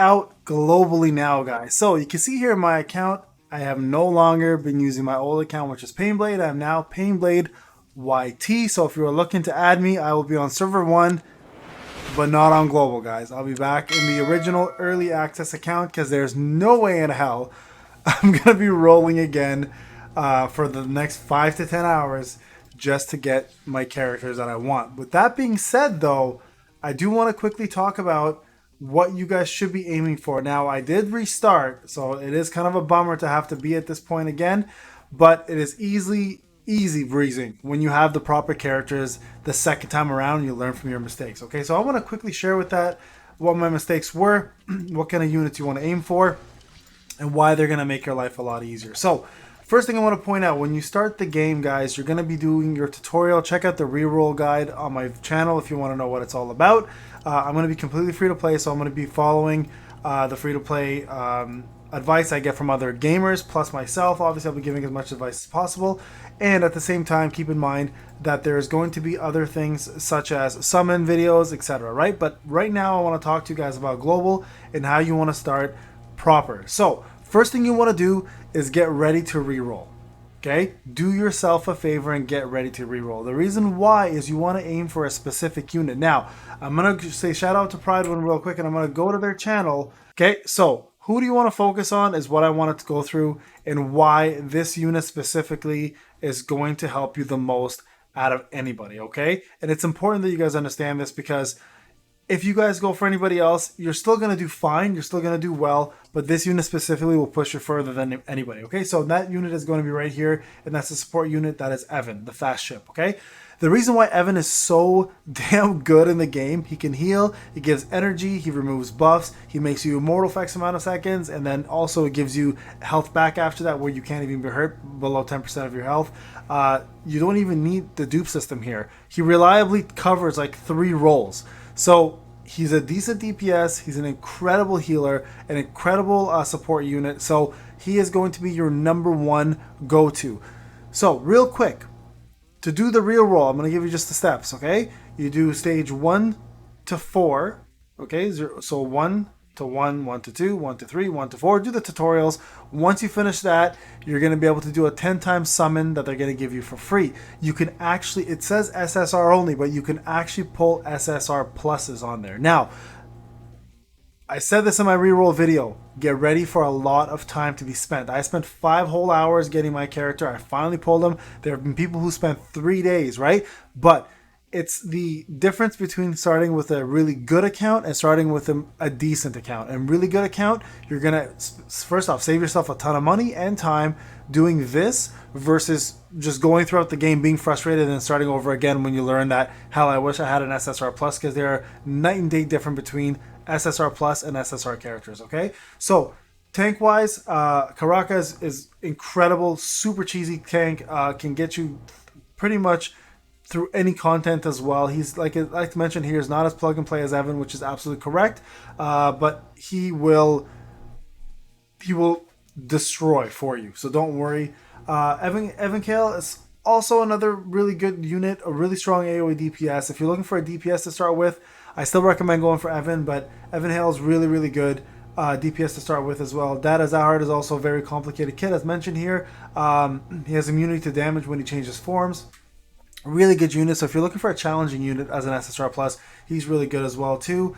out globally now, guys. So you can see here in my account, I have no longer been using my old account, which is Payneblade. I'm now Payneblade YT. So if you are looking to add me, I will be on server 1, but not on global, guys. I'll be back in the original early access account because there's no way in hell I'm going to be rolling again for the next 5 to 10 hours just to get my characters that I want. With that being said, though, I do want to quickly talk about what you guys should be aiming for. Now, I did restart, so it is kind of a bummer to have to be at this point again, but it is easy breezing when you have the proper characters the second time around. You learn from your mistakes. Okay, so I want to quickly share with that what my mistakes were, what kind of units you want to aim for, and why they're going to make your life a lot easier. So first thing I want to point out, when you start the game, guys, you're going to be doing your tutorial. Check out the reroll guide on my channel if you want to know what it's all about. I'm going to be completely free to play, so I'm going to be following the free to play advice I get from other gamers, plus myself. Obviously, I'll be giving as much advice as possible. And at the same time, keep in mind that there's going to be other things such as summon videos, etc. Right? But right now, I want to talk to you guys about global and how you want to start proper. So first thing you want to do is get ready to reroll. Okay? Do yourself a favor and get ready to reroll. The reason why is you want to aim for a specific unit. Now, I'm going to say shout out to Pride One real quick, and I'm going to go to their channel. Okay? So who do you want to focus on is what I wanted to go through, and why this unit specifically is going to help you the most out of anybody. Okay? And it's important that you guys understand this, because if you guys go for anybody else, you're still going to do fine. You're still going to do well. But this unit specifically will push you further than anybody. Okay, so that unit is going to be right here. And that's the support unit. That is Evan, the fast ship. Okay, the reason why Evan is so damn good in the game, he can heal, he gives energy, he removes buffs, he makes you immortal for X amount of seconds, and then also it gives you health back after that, where you can't even be hurt below 10% of your health. You don't even need the dupe system here. He reliably covers like 3 roles. So he's a decent DPS, he's an incredible healer, an incredible support unit. So he is going to be your number 1 go-to. So real quick, to do the real roll, I'm going to give you just the steps, okay? You do stage 1 to 4, okay? So 1 to 1, 1 to 2, 1 to 3, 1 to 4. Do the tutorials. Once you finish that, you're going to be able to do a 10 times summon that they're going to give you for free. You can actually, it says SSR only, but you can actually pull SSR pluses on there. Now, I said this in my reroll video. Get ready for a lot of time to be spent. I spent 5 whole hours getting my character. I finally pulled him. There have been people who spent 3 days, right? But it's the difference between starting with a really good account and starting with a decent account. And really good account, you're going to, first off, save yourself a ton of money and time doing this versus just going throughout the game being frustrated and starting over again when you learn that, hell, I wish I had an SSR plus, because they are night and day different between SSR plus and SSR characters, okay? So tank wise, Karaka is incredible, super cheesy tank, can get you pretty much through any content as well. He's like to mention here, is not as plug and play as Evan, which is absolutely correct, but he will destroy for you, so don't worry. Evan Kale is also another really good unit, a really strong AoE DPS. If you're looking for a DPS to start with, I still recommend going for Evan, but Evan Hale is really good DPS to start with as well. Data Zahard is also a very complicated kit, as mentioned here. He has immunity to damage when he changes forms. Really good unit. So if you're looking for a challenging unit as an SSR plus, he's really good as well too.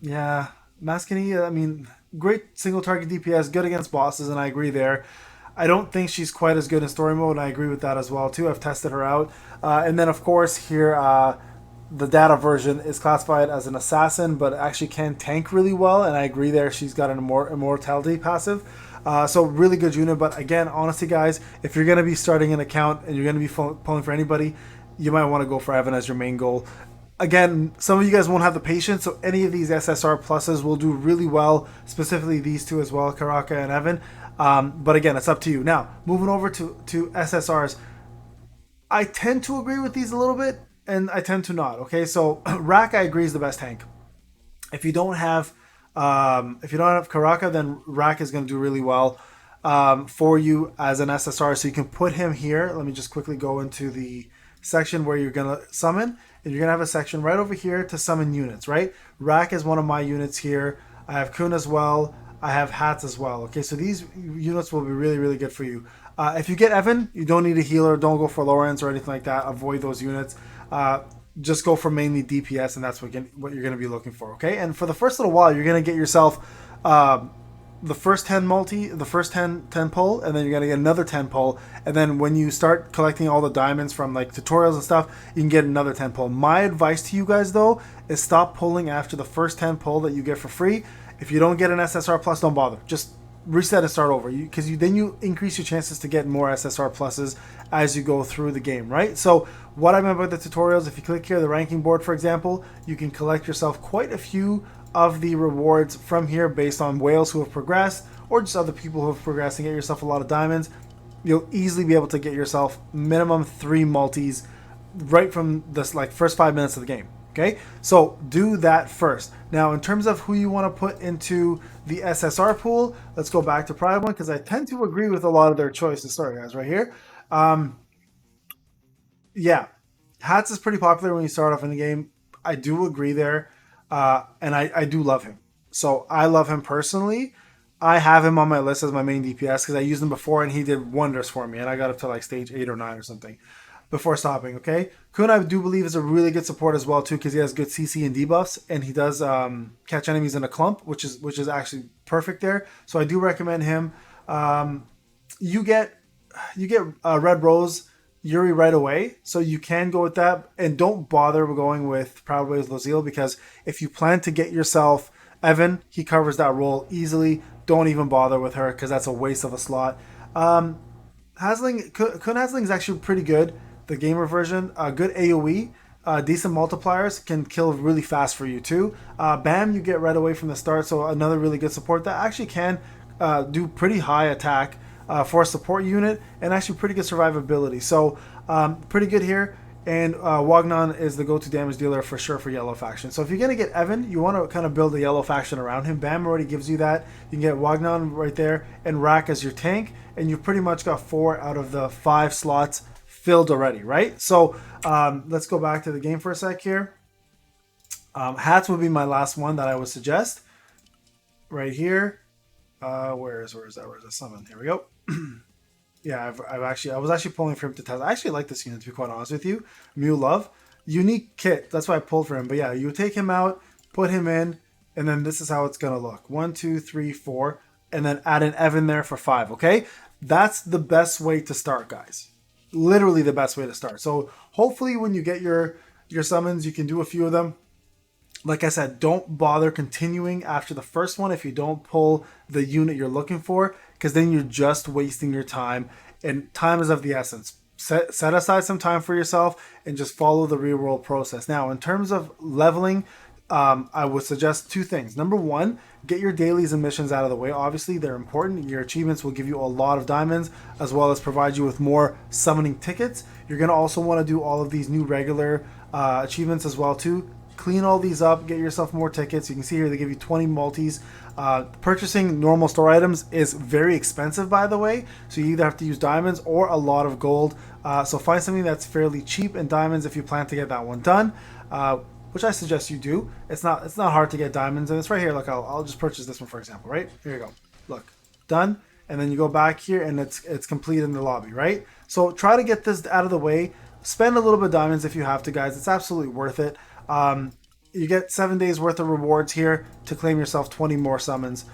Yeah, Mascany, I mean, great single target DPS, good against bosses, and I agree there. I don't think she's quite as good in story mode, and I agree with that as well too. I've tested her out. And then of course here, the data version is classified as an assassin, but actually can tank really well, and I agree there. She's got an immortality passive. So really good unit. But again, honestly guys, if you're going to be starting an account and you're going to be pulling for anybody, you might want to go for Evan as your main goal. Again, some of you guys won't have the patience, so any of these SSR pluses will do really well, specifically these two as well, Karaka and Evan. But again, it's up to you. Now, moving over to SSRs, I tend to agree with these a little bit, and I tend to not. Okay, so Rack, I agree, is the best tank. If you don't have Karaka, then Rack is going to do really well for you as an SSR. So you can put him here. Let me just quickly go into the section where you're going to summon, and you're going to have a section right over here to summon units, right? Rack is one of my units here. I have Kun as well. I have Hats as well. Okay, so these units will be really, really good for you. If you get Evan, you don't need a healer. Don't go for Lawrence or anything like that. Avoid those units. Just go for mainly DPS, and that's what you're going to be looking for, okay? And for the first little while, you're going to get yourself the first 10 the first 10 pull, and then you're going to get another 10 pull, and then when you start collecting all the diamonds from like tutorials and stuff, you can get another 10 pull. My advice to you guys, though, is stop pulling after the first 10 pull that you get for free. If you don't get an SSR plus, don't bother. Just reset and start over, because then you increase your chances to get more SSR pluses as you go through the game, right? So what I meant by the tutorials, if you click here, the ranking board, for example, you can collect yourself quite a few of the rewards from here based on whales who have progressed, or just other people who have progressed, and get yourself a lot of diamonds. You'll easily be able to get yourself minimum 3 multis right from this like first 5 minutes of the game. Okay, so do that first. Now, in terms of who you want to put into the SSR pool, let's go back to Pride One, because I tend to agree with a lot of their choices. Sorry, guys, right here. Yeah, Hats is pretty popular when you start off in the game. I do agree there, and I do love him. So I love him personally. I have him on my list as my main DPS because I used him before and he did wonders for me, and I got up to like stage 8 or 9 or something before stopping, okay? Kun, I do believe, is a really good support as well too, because he has good CC and debuffs, and he does catch enemies in a clump, which is actually perfect there. So I do recommend him. You get Red Rose Yuri right away, so you can go with that, and don't bother going with Proudways Lozille, because if you plan to get yourself Evan, he covers that role easily. Don't even bother with her, because that's a waste of a slot. Kun Hasling is actually pretty good. The gamer version, good AoE, decent multipliers, can kill really fast for you too. Bam, you get right away from the start, so another really good support that actually can do pretty high attack for a support unit, and actually pretty good survivability. So pretty good here. And Wagnon is the go-to damage dealer for sure for yellow faction. So if you're going to get Evan, you want to kind of build a yellow faction around him. Bam already gives you that. You can get Wagnon right there and Rack as your tank, and you've pretty much got 4 out of the 5 slots filled already, right? So let's go back to the game for a sec here. Hats would be my last one that I would suggest. Right here. Where is that summon? Here we go. Yeah, I was actually pulling for him to test. I actually like this unit, to be quite honest with you. Mew Love. Unique kit. That's why I pulled for him. But yeah, you take him out, put him in, and then this is how it's going to look. 1, 2, 3, 4, and then add an Evan there for 5, okay? That's the best way to start, guys. Literally the best way to start. So hopefully when you get your summons, you can do a few of them. Like I said, don't bother continuing after the first one if you don't pull the unit you're looking for, because then you're just wasting your time, and time is of the essence. Set aside some time for yourself and just follow the real world process. Now, in terms of leveling, I would suggest 2 things. Number 1, get your dailies and missions out of the way. Obviously, they're important. Your achievements will give you a lot of diamonds, as well as provide you with more summoning tickets. You're going to also want to do all of these new regular achievements as well too. Clean all these up, get yourself more tickets. You can see here they give you 20 multis. Purchasing normal store items is very expensive, by the way, so you either have to use diamonds or a lot of gold. So find something that's fairly cheap in diamonds if you plan to get that one done, which I suggest you do. It's not hard to get diamonds, and it's right here. Look, I'll just purchase this one for example. Right here you go. Look, done. And then you go back here and it's complete in the lobby, right? So try to get this out of the way. Spend a little bit of diamonds if you have to, guys. It's absolutely worth it. You get 7 days worth of rewards here to claim yourself 20 more summons.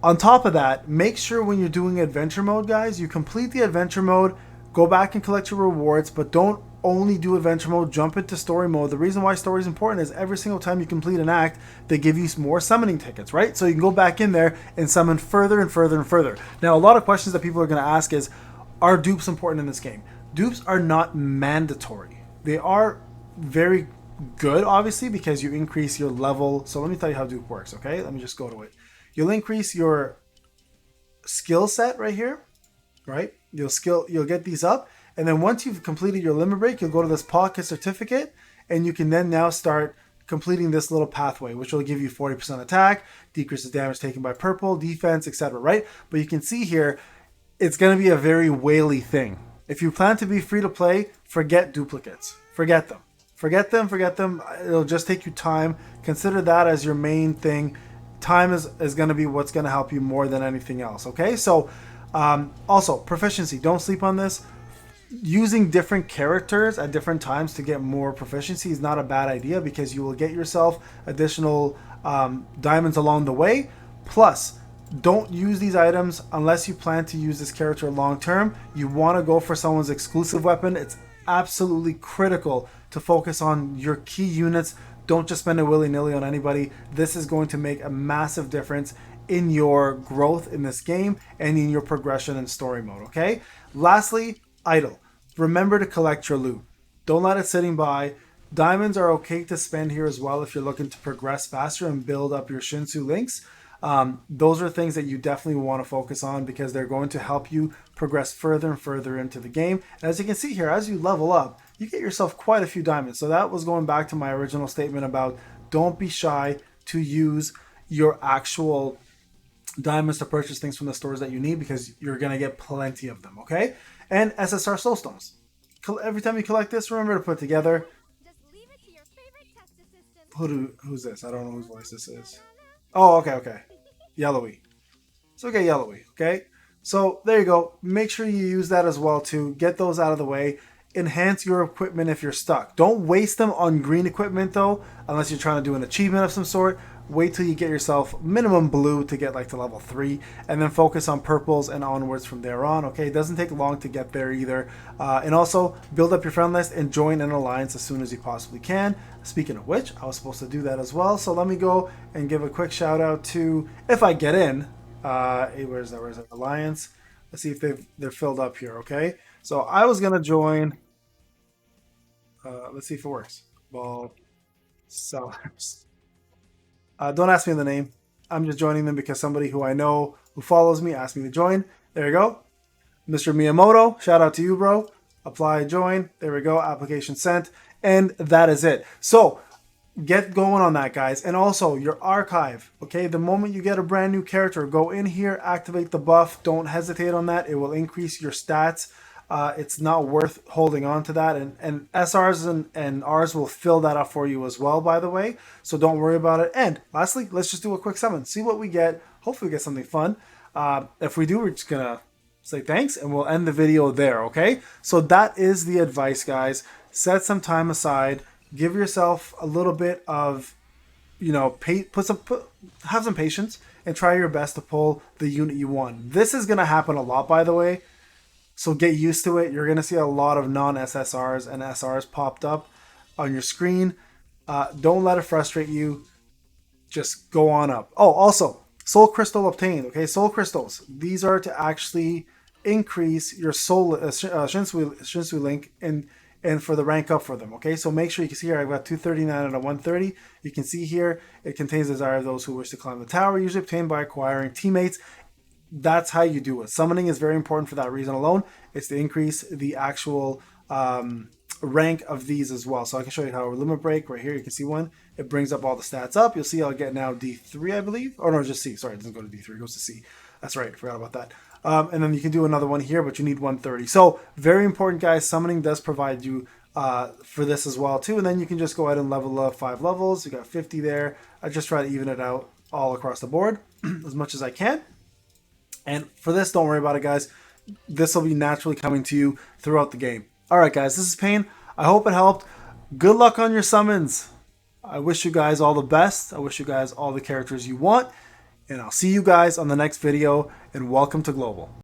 On top of that, make sure when you're doing adventure mode, guys, you complete the adventure mode, go back and collect your rewards, but don't only do adventure mode, jump into story mode. The reason why story is important is every single time you complete an act, they give you more summoning tickets, right? So you can go back in there and summon further and further and further. Now, a lot of questions that people are going to ask is, are dupes important in this game? Dupes are not mandatory. They are very good, obviously, because you increase your level. So let me tell you how dupe works, okay? Let me just go to it. You'll increase your skill set right here, right? You'll get these up, and then once you've completed your limit break, you'll go to this pocket certificate, and you can then now start completing this little pathway, which will give you 40% attack, decreases damage taken by purple, defense, etc., right? But you can see here, it's going to be a very whaley thing. If you plan to be free to play, forget duplicates. Forget them. Forget them. It'll just take you time. Consider that as your main thing. Time is going to be what's going to help you more than anything else. Okay, so also proficiency. Don't sleep on this. Using different characters at different times to get more proficiency is not a bad idea, because you will get yourself additional diamonds along the way. Plus, don't use these items unless you plan to use this character long term. You want to go for someone's exclusive weapon. It's absolutely critical to focus on your key units. Don't just spend it willy-nilly on anybody. This is going to make a massive difference in your growth in this game and in your progression in story mode, okay? Lastly, idle. Remember to collect your loot. Don't let it sitting by. Diamonds are okay to spend here as well if you're looking to progress faster and build up your Shinsu links. Those are things that you definitely want to focus on, because they're going to help you progress further and further into the game. And as you can see here, as you level up, you get yourself quite a few diamonds. So that was going back to my original statement about don't be shy to use your actual diamonds to purchase things from the stores that you need, because you're going to get plenty of them, okay? And SSR soulstones. Every time you collect this, remember to put together. Who's this? I don't know whose voice this is. Oh, okay. Yellowy. So get Yellowy, okay? So there you go. Make sure you use that as well to get those out of the way. Enhance your equipment if you're stuck. Don't waste them on green equipment though, unless you're trying to do an achievement of some sort. Wait till you get yourself minimum blue to get like to level 3, and then focus on purples and onwards from there on, okay? It doesn't take long to get there either. And also build up your friend list and join an alliance as soon as you possibly can. Speaking of which, I was supposed to do that as well, so let me go and give a quick shout out to, if I get in, where's that alliance? Let's see if they're filled up here, okay? So I was gonna join, let's see if it works. Ball sellers. Don't ask me the name. I'm just joining them because somebody who I know who follows me asked me to join. There you go. Mr. Miyamoto, shout out to you, bro. Apply, join. There we go. Application sent. And that is it. So get going on that, guys. And also your archive. Okay, the moment you get a brand new character, go in here, activate the buff. Don't hesitate on that. It will increase your stats. It's not worth holding on to that, and SRs and Rs will fill that up for you as well, by the way, so don't worry about it. And lastly, let's just do a quick summon, see what we get. Hopefully we get something fun. If we do, we're just gonna say thanks and we'll end the video there, okay? So that is the advice, guys. Set some time aside, give yourself a little bit of, you know, have some patience and try your best to pull the unit you want. This is gonna happen a lot, by the way. So get used to it. You're going to see a lot of non-SSRs and SRs popped up on your screen. Don't let it frustrate you. Just go on up. Oh, also, Soul Crystal obtained. Okay, Soul Crystals. These are to actually increase your Soul Shinsui link and for the rank up for them. Okay, so make sure you can see here I've got 239 and a 130. You can see here it contains the desire of those who wish to climb the tower, usually obtained by acquiring teammates. That's how you do it. Summoning is very important for that reason alone. It's to increase the actual rank of these as well. So I can show you how limit break right here. You can see one. It brings up all the stats up. You'll see I'll get now D3, I believe. Or no, just C. Sorry, it doesn't go to D3. It goes to C. That's right. I forgot about that. And then you can do another one here, but you need 130. So very important, guys. Summoning does provide you for this as well too. And then you can just go ahead and level up 5 levels. You got 50 there. I just try to even it out all across the board as much as I can. And for this, don't worry about it, guys. This will be naturally coming to you throughout the game. All right, guys, this is Payne. I hope it helped. Good luck on your summons. I wish you guys all the best. I wish you guys all the characters you want. And I'll see you guys on the next video. And welcome to Global.